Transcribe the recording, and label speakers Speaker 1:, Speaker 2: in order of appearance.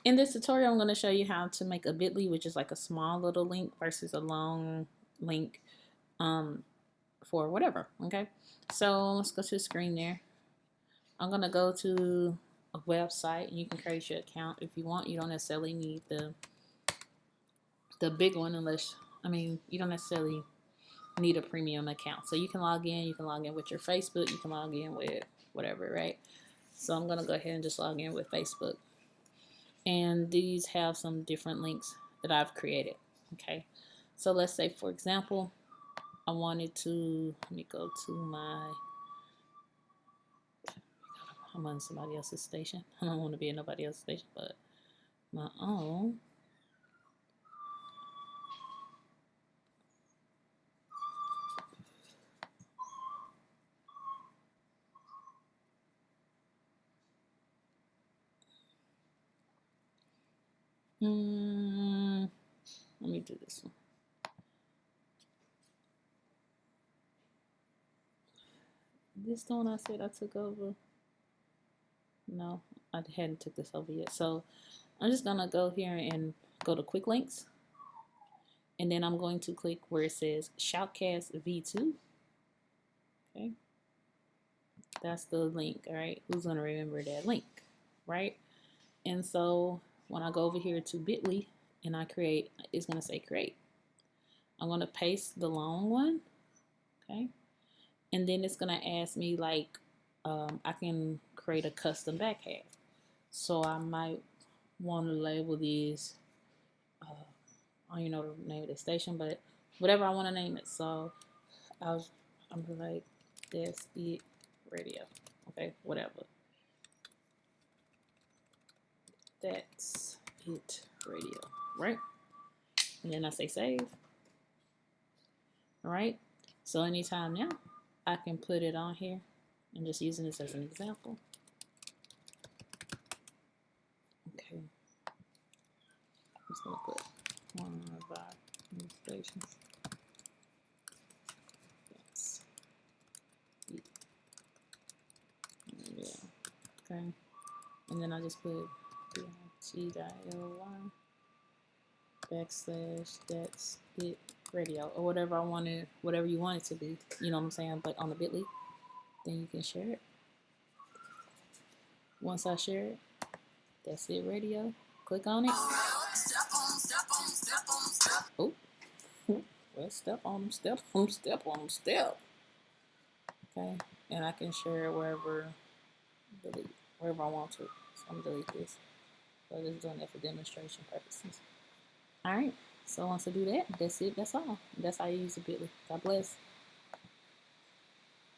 Speaker 1: In this tutorial, I'm going to show you how to make a bit.ly, which is like a small little link versus a long link for whatever, okay? So let's go to the screen there. I'm going to go to a website, and you can create your account if you want. You don't necessarily need the big one unless, you don't necessarily need a premium account. So you can log in with your Facebook, you can log in with whatever, right? So I'm going to go ahead and just log in with Facebook. And these have some different links that I've created, okay? So let's say, for example, I wanted to, let me go to I'm on somebody else's station. I don't want to be in nobody else's station, but my own. Let me do this one. This the one I said I took over? No, I hadn't took this over yet. So I'm just gonna go here and go to quick links. And then I'm going to click where it says Shoutcast V2. Okay. That's the link, all right? Who's gonna remember that link, right? And so when I go over here to bit.ly and I create, it's gonna say create. I'm gonna paste the long one, okay? And then it's gonna ask me like, I can create a custom back half. So I might want to label these, I don't even know the name of the station, but whatever I want to name it. So I'm like, that's it radio, okay, whatever. That's it radio, right? And then I say save. All right. So anytime now, I can put it on here. I'm just using this as an example. Okay. I'm just gonna put one of our new stations. Yes. Yeah. Okay. And then I just put bit.ly / that's it radio, or whatever I wanted, whatever you want it to be, you know what I'm saying? But on the bit.ly, then you can share it. Once I share it, that's it radio. Click on it. Oh, well, step on them, step on them, step on them, step. Okay, and I can share it wherever I want to. So I'm gonna delete this. So I'm just doing that for demonstration purposes. All right. So once I do that, that's it. That's all. That's how you use a bit.ly. God bless.